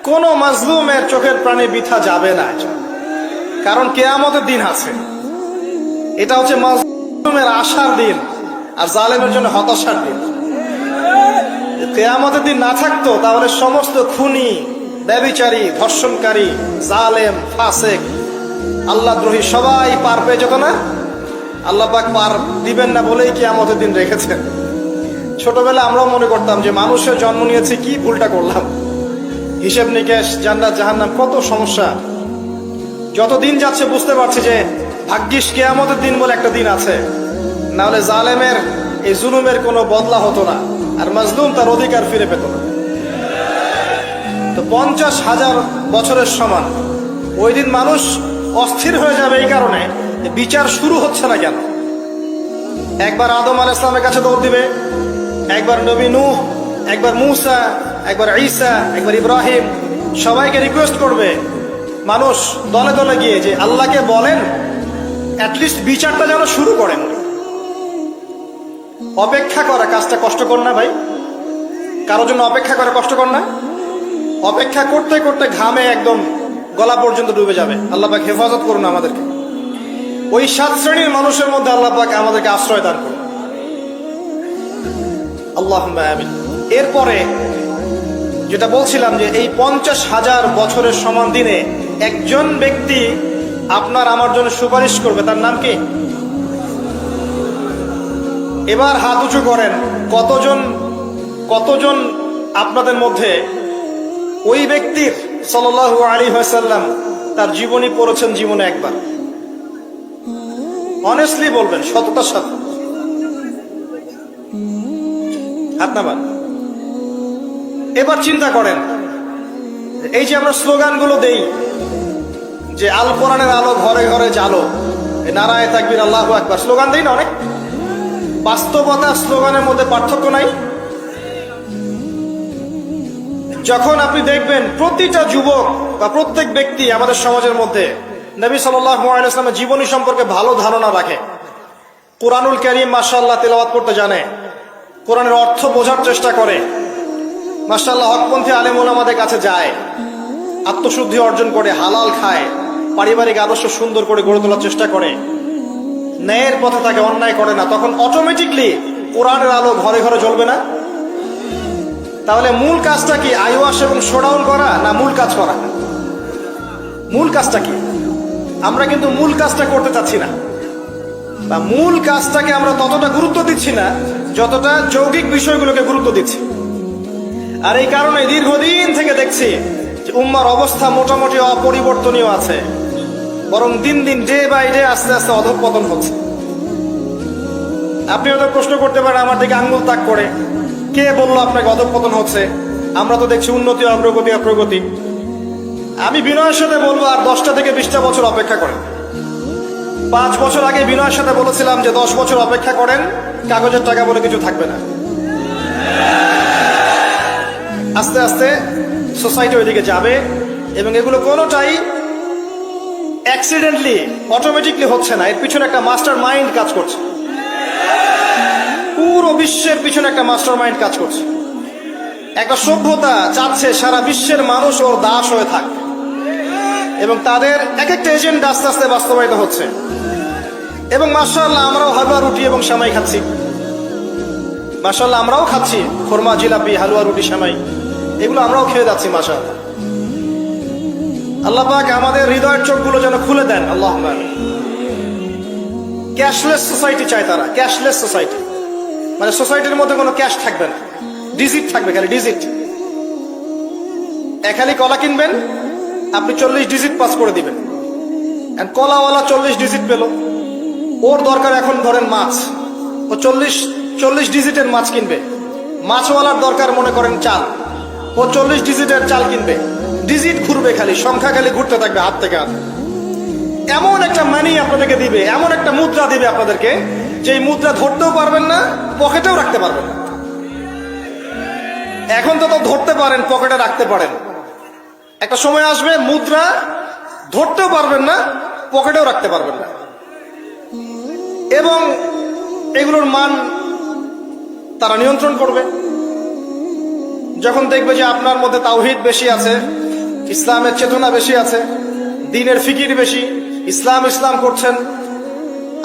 কোন মাজলুমের চোখের প্রাণে বৃথা যাবে না, কারণ কিয়ামতের দিন আছে। এটা হচ্ছে মাজলুমের আশার দিন আর জালেমের জন্য হতাশার দিন। কিয়ামতের দিন না থাকতো তাহলে সমস্ত খুনি, ব্যভিচারী, ধর্ষণকারী, জালেম, ফাসেক, আল্লাহদ্রোহী সবাই পার পেয়ে যেত না। আল্লাহ পাক পার দিবেন না বলেই কিয়ামতের দিন রেখেছেন। ছোটবেলায় আমরাও মনে করতাম যে মানুষের জন্ম নিয়েছে, কি ভুলটা করলাম, হিসেব নিকেশ, জান্নাত জাহান্নাম, কত সমস্যা। যত দিন যাচ্ছে বুঝতে পারছি যে ভাগ্যিস কিয়ামতের দিন বলে একটা দিন আছে, না হলে জালেমের এই জুলুমের কোনো বদলা হতো না, আর মাজলুম তার অধিকার ফিরে পেত না। তো 50,000 বছরের সমান ওই দিন মানুষ অস্থির হয়ে যাবে এই কারণে বিচার শুরু হচ্ছে না কেন। একবার আদম আলাইহিস সালামের কাছে দৌড় দিবে, একবার নবী নূহ, একবার মূসা, একবার ঈসা, একবার ইব্রাহিম, সবাইকে রিকোয়েস্ট করবে মানুষ দলে দলে গিয়ে যে আল্লাহকে বলেন অ্যাটলিস্ট বিচারটা যেন শুরু করেন। অপেক্ষা করা কাজটা কষ্টকর না ভাই? কারোর জন্য অপেক্ষা করা কষ্টকর না? অপেক্ষা করতে করতে ঘামে একদম গলা পর্যন্ত ডুবে যাবে। আল্লাহ পাক হেফাজত করুন আমাদেরকে। ওই 7 শ্রেণীর মানুষের মধ্যে আল্লাহ পাক আমাদেরকে আশ্রয় দান করুন, আল্লাহুম্মা আমিন। এরপরে যেটা বলছিলাম যে এই 50,000 বছরের সমান দিনে একজন ব্যক্তি আপনার আমার জন্য সুপারিশ করবে, তার নাম কি? এবার হাত উঁচু করেন, কতজন আপনাদের মধ্যে ওই ব্যক্তির সাল্লাল্লাহু আলাইহি ওয়াসাল্লাম তার জীবনী পড়েছেন জীবনে একবার? অনেস্টলি বলবেন, সততার সাথে। হাত নামান। এবার চিন্তা করেন, এই যে আমরা স্লোগানগুলো দেই যে আল কোরআনের আলো ঘরে ঘরে জালো, নারায়ে তাকবীর, আল্লাহু আকবার, স্লোগান দেই না অনেক? বাস্তবতা স্লোগানের মধ্যে পার্থক্য নাই? যখন আপনি দেখবেন প্রতিটা যুবক বা প্রত্যেক ব্যক্তি আমাদের সমাজের মধ্যে নবী সাল্লাল্লাহু আলাইহি ওয়াসাল্লামের জীবনী সম্পর্কে ভালো ধারণা রাখে, কুরআনুল কারীম মাশাআল্লাহ তেলাওয়াত করতে জানে, কোরআনের অর্থ বোঝার চেষ্টা করে, মাশাআল্লাহ হকপন্থী আলেম ওলামাদের কাছে যায়, আত্মশুদ্ধি অর্জন করে, হালাল খায়, পারিবারিক আদর্শ সুন্দর করে গড়ে তোলার চেষ্টা করে, ন্যায়ের পথে তাকে অন্যায় করে না, তখন অটোমেটিকলি কোরআনের আলো ঘরে ঘরে জ্বলবে না? তাহলে মূল কাজটা কি? আইওয়াশ এবং শোডাউন করা, না মূল কাজ করা? মূল কাজটা কি? আমরা কিন্তু মূল কাজটা করতে চাচ্ছি না, বা মূল কাজটাকে আমরা ততটা গুরুত্ব দিচ্ছি না যতটা যৌগিক বিষয়গুলোকে গুরুত্ব দিচ্ছি। আর এই কারণে দীর্ঘদিন থেকে দেখছি যে উম্মার অবস্থা মোটামুটি অপরিবর্তনীয় আছে, বরং দিন দিন ডে বাই ডে আস্তে আস্তে অধঃপতন হচ্ছে। আপনি হয়তো প্রশ্ন করতে পারেন আমার দিকে আঙ্গুল তাক করে, কে বললো আপনাকে অধঃপতন হচ্ছে? আমরা তো দেখছি উন্নতি, অগ্রগতি আর প্রগতি। আমি বিনয়ের সাথে বলবো আর 10টা থেকে 20টা বছর অপেক্ষা করেন। 5 বছর আগে বিনয়ের সাথে বলেছিলাম যে 10 বছর অপেক্ষা করেন, কাগজের টাকা বলে কিছু থাকবে না। আস্তে আস্তে সোসাইটি ওইদিকে যাবে, এবং এগুলো কোনোটাই অ্যাক্সিডেন্টলি অটোমেটিকলি হচ্ছে না, এর পিছনে একটা মাস্টার মাইন্ড কাজ করছে। পুরো বিশ্বের পিছনে একটা মাস্টার মাইন্ড কাজ করছে। একটা সভ্যতা চাচ্ছে সারা বিশ্বের মানুষ ওর দাস হয়ে থাক, এবং তাদের এক একটা এজেন্ডা আস্তে আস্তে বাস্তবায়িত হচ্ছে। এবং মাশাআল্লাহ আমরাও হালুয়া রুটি এবং সেমাই খাচ্ছি, মাশাআল্লাহ আমরাও খাচ্ছি খোরমা, জিলাপি, হালুয়া রুটি, সেমাই, এগুলো আমরাও খেয়ে যাচ্ছি মাশাআল্লাহ। আল্লাহ পাক আমাদের হৃদয়ের চোখগুলো যেন খুলে দেন, আল্লাহুম্মা আমিন। ক্যাশলেস সোসাইটি চায় তারা, ক্যাশলেস সোসাইটি, মানে সোসাইটির মধ্যে কোনো ক্যাশ থাকবে না, ডিজিট থাকবে, খালি ডিজিট। খালি কলা কিনবেন, আপনি 40 ডিজিট পাস করে দিবেন, কলাওয়ালা 40 ডিজিট পেল, ওর দরকার এখন ধরেন মাছ, ও 40 ডিজিটের মাছ কিনবে। মাছওয়ালার দরকার মনে করেন চাল, ও 40 ডিজিটের চাল কিনবে। ডিজিট ঘুরবে, খালি সংখ্যা খালি ঘুরতে থাকবে হাত থেকে হাত। এমন একটা মানি আপনাদেরকে দিবে, এমন একটা মুদ্রা দিবে আপনাদেরকে, যে মুদ্রা ধরতেও পারবেন না, পকেটেও রাখতে পারবেন না। এখন তো ধরতে পারেন, পকেটে রাখতে পারেন, একটা সময় আসবে মুদ্রা ধরতেও পারবেন না, পকেটেও রাখতে পারবেন না। এবং এগুলোর মান তারা নিয়ন্ত্রণ করবে। যখন দেখবে যে আপনার মধ্যে তাওহীদ বেশি আছে, ইসলামের চেতনা বেশি আছে, দ্বীনের ফিকির বেশি, ইসলাম ইসলাম করছেন,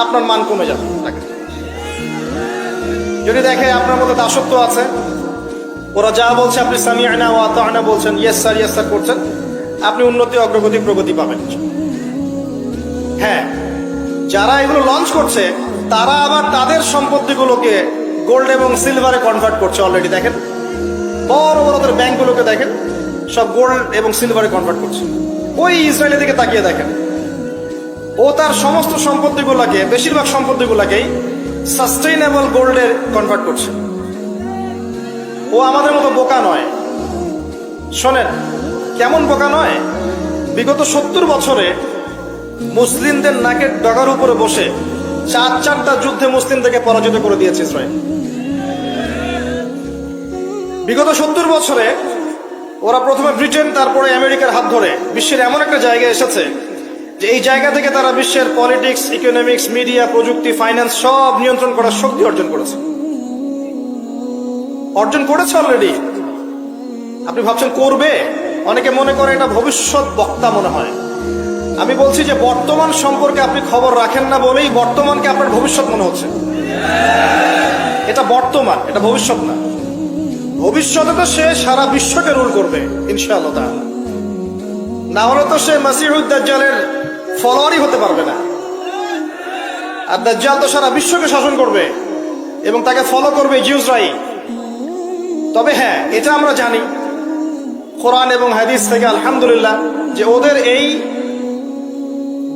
আপনার মান কমে যাবে। যদি দেখে আপনার মধ্যে দাসত্ব আছে, ওরা যা বলছে আপনি সামিআনা ওয়া আতা'না বলছেন, ইয়েস স্যার করছেন, আপনি উন্নতি, অগ্রগতি, প্রগতি পাবেন। হ্যাঁ, যারা এগুলো লঞ্চ করছে তারা আবার তাদের সম্পত্তিগুলোকে গোল্ড এবং সিলভারে কনভার্ট করছে অলরেডি। দেখেন বড় বড় ব্যাংকগুলোকে দেখেন, সব গোল্ড এবং সিলভারে কনভার্ট করছে। ওই ইসরায়েলের দিকে তাকিয়ে দেখেন, ও তার সমস্ত সম্পত্তিগুলোকে, বেশিরভাগ সম্পত্তিগুলোকেই সাস্টেইনেবল গোল্ডে কনভার্ট করছে। ও আমাদের মতো বোকা নয়। শোনেন কেমন বোকা নয়, বিগত 70 বছরে মুসলিমদের নাকের ডগার উপরে বসে 4টা যুদ্ধে মুসলিমদেরকে পরাজিত করে দিয়েছে ইসরায়েল। বিগত 70 বছরে ওরা প্রথমে ব্রিটেন, তারপরে আমেরিকার হাত ধরে বিশ্বের এমন একটা জায়গায় এসেছে যে এই জায়গা থেকে তারা বিশ্বের পলিটিক্স, ইকোনমিক্স, মিডিয়া, প্রযুক্তি, ফাইন্যান্স সব নিয়ন্ত্রণ করার শক্তি অর্জন করেছে অলরেডি। আপনি ভাবছেন করবে? অনেকে মনে করে এটা ভবিষ্যৎ বক্তা মনে হয়। আমি বলছি যে বর্তমান সম্পর্কে আপনি খবর রাখেন না বলেই বর্তমানকে আপনার ভবিষ্যৎ মনে হচ্ছে। এটা বর্তমান, এটা ভবিষ্যৎ না। ভবিষ্যতে তো সে সারা বিশ্বকে রুল করবে ইনশাআল্লাহ তাআলা। না হলে তো সে মাসিহুদ দাজ্জালের ফলোয়ারই হতে পারবে না। আর দাজ্জাল তো সারা বিশ্বকে শাসন করবে এবং তাকে ফলো করবে জিউসরাই। তবে হ্যাঁ, এটা আমরা জানি কোরআন এবং হাদিস থেকে আলহামদুলিল্লাহ যে ওদের এই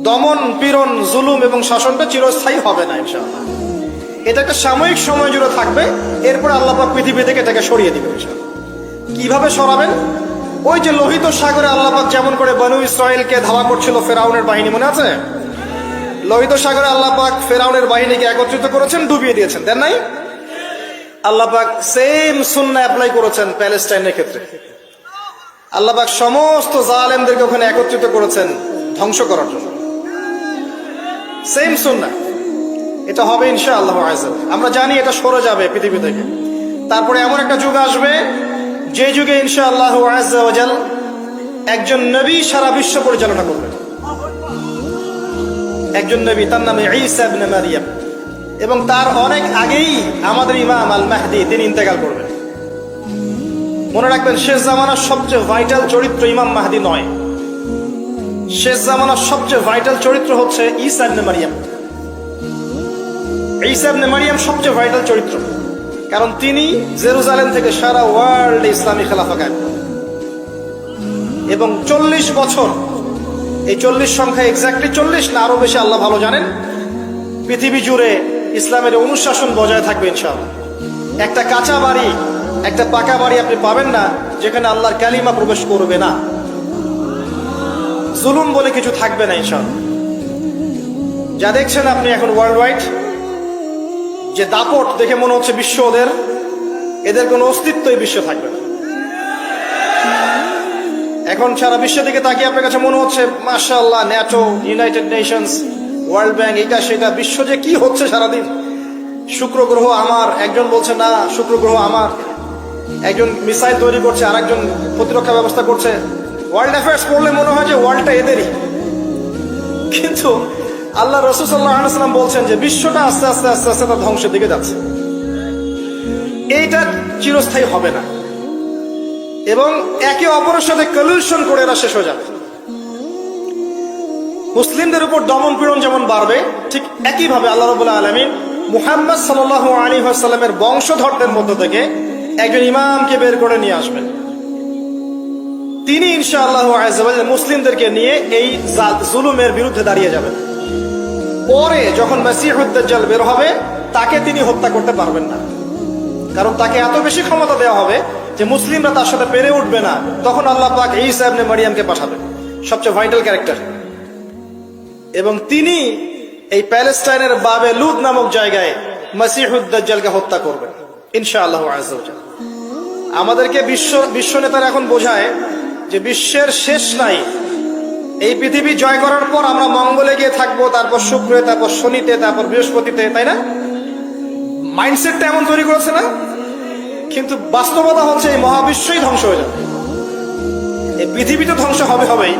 দমন, পীড়ন, জুলুম এবং শাসনটা চিরস্থায়ী হবে না ইনশাআল্লাহ। এটা একটা সাময়িক সময় জুড়ে থাকবে, এরপর আল্লাহ পাক পৃথিবী থেকে এটাকে সরিয়ে দিবে ইনশাআল্লাহ। কিভাবে সরাবেন? ওই যে লোহিত সাগরে আল্লাহ পাক যেমন করে বনু ইসরাইলকে ধাওয়া করছিল ফেরাউনের বাহিনী, মনে আছে? লোহিত সাগরে আল্লাহ পাক ফেরাউনের বাহিনীকে একত্রিত করেছেন, ডুবিয়ে দিয়েছেন, দেন নাই? আল্লাহ পাক সেম সুন্নাহ অ্যাপ্লাই করেছেন প্যালেস্টাইনের ক্ষেত্রে। আল্লাহ পাক সমস্ত জালেমদেরকে ওখানে একত্রিত করেছেন ধ্বংস করার জন্য। সেম সুন্নাহ, এটা হবে ইনশাআল্লাহ আযza। আমরা জানি এটা সরে যাবে পৃথিবী থেকে। তারপরে এমন একটা যুগ আসবে যে যুগে ইনশাআল্লাহ আযza ওয়া জাল একজন নবী সারা বিশ্ব পরিচালনা করবেন। একজন নবী, তার নাম ঈসা ইবনে মারইয়াম, এবং তার অনেক আগেই আমাদের ইমাম আল মাহদি তিনি ইন্তেকাল করবেন। মনে রাখবেন, শেষ জামানার সবচেয়ে ভাইটাল চরিত্র ইমাম মাহদি নয়। শেষ জামানার সবচেয়ে ভাইটাল চরিত্র হচ্ছে ঈসা ইবনে মারইয়াম। ঈসা ইবনে মারইয়াম সবচেয়ে ভাইটাল চরিত্র, কারণ তিনি জেরুজালেম থেকে সারা ওয়ার্ল্ডে ইসলামী খেলাফা কায়েম করেন এবং 40 বছর, এই 40 সংখ্যা এক্স্যাক্টলি 40 না আরো বেশি আল্লাহ ভালো জানেন, পৃথিবী জুড়ে ইসলামের অনুশাসন বজায় থাকবে ইনশাআল্লাহ। একটা কাঁচা বাড়ি, একটা পাকা বাড়ি আপনি পাবেন না যেখানে আল্লাহর কালিমা প্রবেশ করবে না, জুলুম বলে কিছু থাকবে না ইনশাআল্লাহ। যা দেখছেন আপনি এখন ওয়ার্ল্ড ওয়াইড যে দাপট, দেখে মনে হচ্ছে বিশ্ব এদের কোনো অস্তিত্বই বিশ্ব থাকবে না। এখন সারা বিশ্বের দিকে তাকিয়ে আপনার কাছে মনে হচ্ছে মাশাআল্লাহ, NATO, United Nations, world bank, এটা সেটা, বিশ্ব যে কি হচ্ছে সারাদিন। শুক্র গ্রহ আমার, একজন বলছে না শুক্র গ্রহ আমার, একজন মিসাইল তৈরি করছে, আর একজন প্রতিরক্ষা ব্যবস্থা করছে। ওয়ার্ল্ড অ্যাফেয়ার্স পড়লে মনে হয় যে ওয়ার্ল্ডটা এদেরই, কিন্তু আল্লাহ রাসূল সাল্লাল্লাহু আলাইহি ওয়াসাল্লাম বলছেন যে বিশ্বটা আস্তে আস্তে আস্তে আস্তে তার ধ্বংসের দিকে যাচ্ছে। এইটা চিরস্থায়ী হবে না এবং একে অপরের সাথে কলিউশন করে এরা শেষ হয়ে যাবে। মুসলিমদের উপর দমন পীড়ন যেমন বাড়বে, ঠিক একইভাবে আল্লাহ রাব্বুল আলামিন মুহাম্মদ সাল্লাল্লাহু আলাইহি ওয়াসাল্লামের বংশধরদের মধ্য থেকে একজন ইমামকে বের করে নিয়ে আসবেন। তিনি ইনশাআল্লাহ আযza ওয়া জাল্লা মুসলিমদেরকে নিয়ে এই জুলুমের বিরুদ্ধে দাঁড়িয়ে যাবেন। পরে যখন মাসিহুদ দাজ্জাল বের হবে, তাকে তিনি হত্যা করতে পারবেন না, কারণ তাকে এত বেশি ক্ষমতা দেওয়া হবে যে মুসলিমরা তার সাথে পেরে উঠবে না। তখন আল্লাহ পাক ঈসা ইবনে মারইয়ামকে পাঠাবেন, সবচেয়ে ভাইটাল ক্যারেক্টার, এবং তিনি এই প্যালেস্টাইনের বাবে লুদ নামক জায়গায় মাসিহুদ দাজ্জালকে হত্যা করবেন ইনশাআল্লাহ আযza ওয়া জাল্লা। আমাদেরকে বিশ্ব নেতারা এখন বোঝায় যে বিশ্বের শেষ নাই, এই পৃথিবী জয় করার পর আমরা মঙ্গলে গিয়ে থাকবো, তারপর শুক্রে, তারপর শনিতে, তারপর বৃহস্পতিতে, তাই না? মাইন্ডসেটটা এমন তৈরি করেছে না? কিন্তু বাস্তবতা হচ্ছে এই মহাবিশ্বই ধ্বংস হয়ে যাবে। এই পৃথিবী তো ধ্বংস হবেই,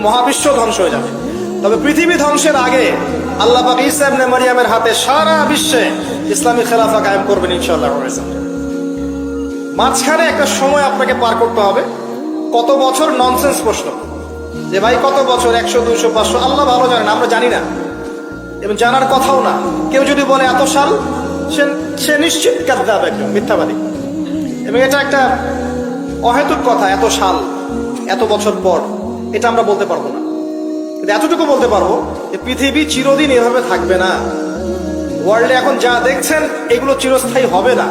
মহাবিশ্ব ধ্বংস হয়ে যাবে। তবে পৃথিবী ধ্বংসের আগে আল্লাহ পাক ঈসা ইবনে মারইয়ামের হাতে সারা বিশ্বে ইসলামী খেলাফা কায়েম করবেন ইনশাআল্লাহ। মাঝখানে একটা সময় আপনাকে পার করতে হবে। কত বছর ননসেন্স প্রশ্ন, যে ভাই কত বছর, 100, 200, 500, আল্লাহ ভালো জানেন, আমরা জানি না এবং জানার কথাও না। কেউ যদি বলে এত সাল, সে নিশ্চিত কাযযাব, একজন মিথ্যাবাদী। এবং এটা একটা অহেতুক কথা, এত সাল, এত বছর পর, এটা আমরা বলতে পারবো না। কিন্তু এতটুকু বলতে পারবো যে পৃথিবী চিরদিন এভাবে থাকবে না। ওয়ার্ল্ডে এখন যা দেখছেন এগুলো চিরস্থায়ী হবে না।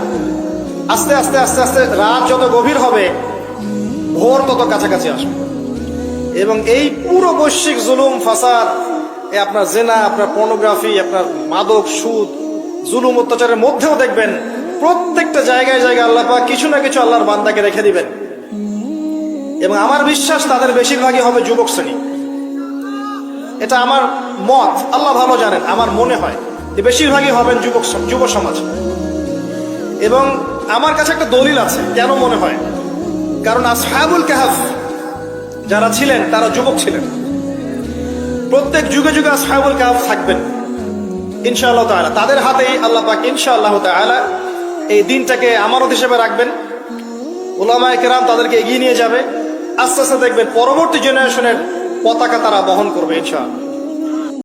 আস্তে আস্তে আস্তে আস্তে রাত যত গভীর হবে, ভোর তত কাছাকাছি আসবে। এবং এই পুরো বৈশ্বিক জুলুম ফাসাদ, আপনার জেনা, আপনার পর্নোগ্রাফি, আপনার মাদক, সুদ, জুলুম অত্যাচারের মধ্যেও দেখবেন প্রত্যেকটা জায়গায় জায়গায় আল্লাহ পাক কিছু না কিছু আল্লাহর বান্দাকে রেখে দিবেন। এবং আমার বিশ্বাস তাদের বেশিরভাগই হবে যুবক শ্রেণী। এটা আমার মত, আল্লাহ ভালো জানেন। আমার মনে হয় যে বেশিরভাগই হবেন যুব সমাজ। এবং আমার কাছে একটা দলিল আছে কেন মনে হয়, কারণ আসহাবুল কাহফ যারা ছিলেন তারা যুবক ছিলেন। প্রত্যেক যুগে যুগে আসহাবুল কাহফ থাকবেন ইনশাআল্লাহ তাআলা। তাদের হাতেই আল্লাহ পাক ইনশাআল্লাহ তাআলা এই দিনটাকে আমানত হিসেবে রাখবেন। উলামায়ে কেরাম তাদেরকে এগিয়ে নিয়ে যাবে। আস্তে আস্তে দেখবেন পরবর্তী জেনারেশনের পতাকা তারা বহন করবে ইনশাআল্লাহ।